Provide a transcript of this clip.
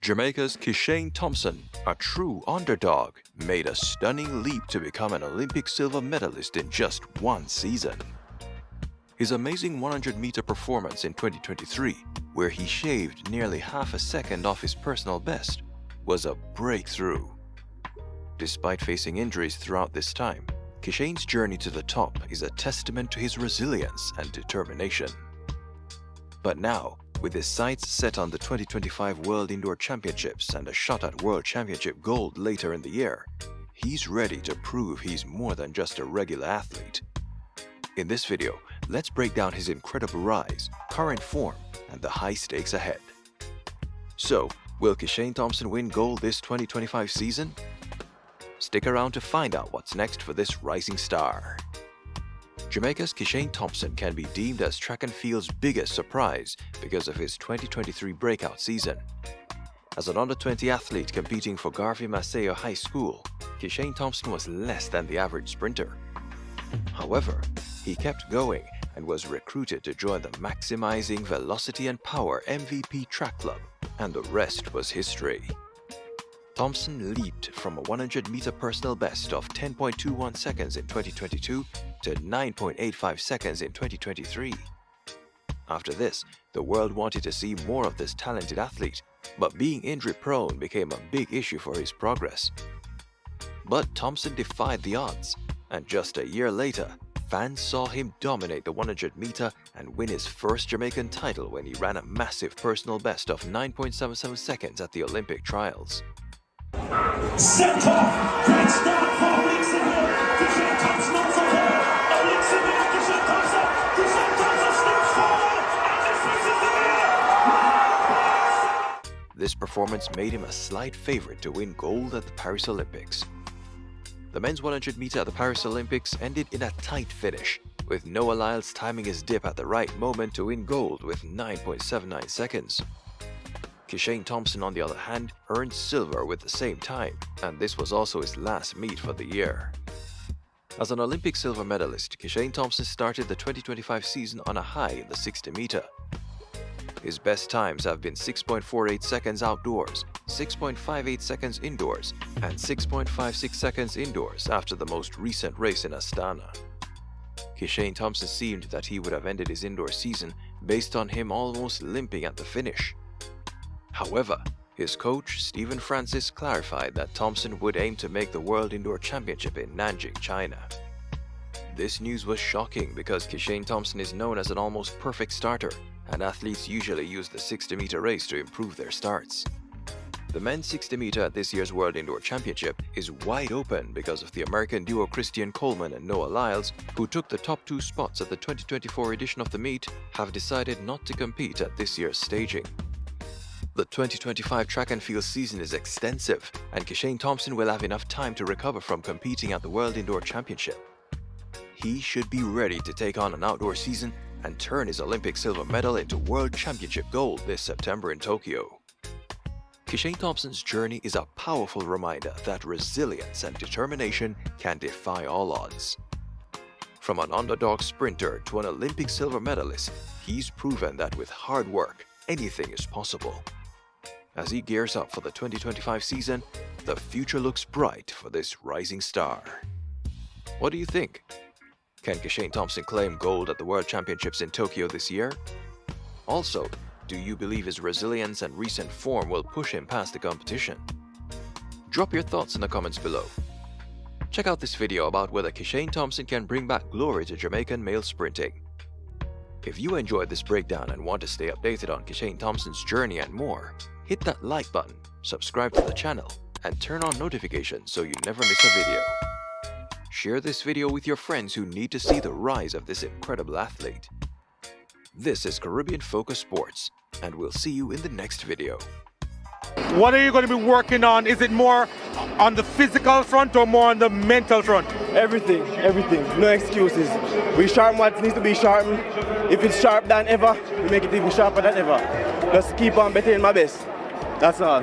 Jamaica's Kishane Thompson, a true underdog, made a stunning leap to become an Olympic silver medalist in just one season. His amazing 100-meter performance in 2023, where he shaved nearly half a second off his personal best, was a breakthrough. Despite facing injuries throughout this time, Kishane's journey to the top is a testament to his resilience and determination. But now, with his sights set on the 2025 World Indoor Championships and a shot at World Championship gold later in the year, he's ready to prove he's more than just a regular athlete. In this video, let's break down his incredible rise, current form, and the high stakes ahead. So, will Kishane Thompson win gold this 2025 season? Stick around to find out what's next for this rising star. Jamaica's Kishane Thompson can be deemed as track and field's biggest surprise because of his 2023 breakout season. As an under-20 athlete competing for Garvey Maceo High School, Kishane Thompson was less than the average sprinter. However, he kept going and was recruited to join the Maximizing Velocity and Power MVP track club, and the rest was history. Thompson leaped from a 100-meter personal best of 10.21 seconds in 2022 to 9.85 seconds in 2023. After this, the world wanted to see more of this talented athlete, but being injury-prone became a big issue for his progress. But Thompson defied the odds, and just a year later, fans saw him dominate the 100-meter and win his first Jamaican title when he ran a massive personal best of 9.77 seconds at the Olympic trials. Set off! Great start 4 weeks ago. Kishane Thompson also there. Alex in there. Kishane Thompson. Kishane Thompson steps forward and this is the year. This performance made him a slight favorite to win gold at the Paris Olympics. The men's 100-meter at the Paris Olympics ended in a tight finish, with Noah Lyles timing his dip at the right moment to win gold with 9.79 seconds. Kishane Thompson, on the other hand, earned silver with the same time, and this was also his last meet for the year. As an Olympic silver medalist, Kishane Thompson started the 2025 season on a high in the 60-meter. His best times have been 6.48 seconds outdoors, 6.58 seconds indoors, and 6.56 seconds indoors after the most recent race in Astana. Kishane Thompson seemed that he would have ended his indoor season based on him almost limping at the finish. However, his coach, Stephen Francis, clarified that Thompson would aim to make the World Indoor Championship in Nanjing, China. This news was shocking because Kishane Thompson is known as an almost perfect starter, and athletes usually use the 60-meter race to improve their starts. The men's 60-meter at this year's World Indoor Championship is wide open because of the American duo Christian Coleman and Noah Lyles, who took the top 2 spots at the 2024 edition of the meet, have decided not to compete at this year's staging. The 2025 track and field season is extensive, and Kishane Thompson will have enough time to recover from competing at the World Indoor Championship. He should be ready to take on an outdoor season and turn his Olympic silver medal into World Championship gold this September in Tokyo. Kishane Thompson's journey is a powerful reminder that resilience and determination can defy all odds. From an underdog sprinter to an Olympic silver medalist, he's proven that with hard work, anything is possible. As he gears up for the 2025 season, the future looks bright for this rising star. What do you think? Can Kishane Thompson claim gold at the World Championships in Tokyo this year? Also, do you believe his resilience and recent form will push him past the competition? Drop your thoughts in the comments below. Check out this video about whether Kishane Thompson can bring back glory to Jamaican male sprinting. If you enjoyed this breakdown and want to stay updated on Kishane Thompson's journey and more, hit that like button, subscribe to the channel, and turn on notifications so you never miss a video. Share this video with your friends who need to see the rise of this incredible athlete. This is Caribbean Focus Sports, and we'll see you in the next video. What are you going to be working on? Is it more on the physical front or more on the mental front? Everything. No excuses. We sharpen what needs to be sharpened. If it's sharp than ever, we make it even sharper than ever. Just keep on bettering my best. That's all.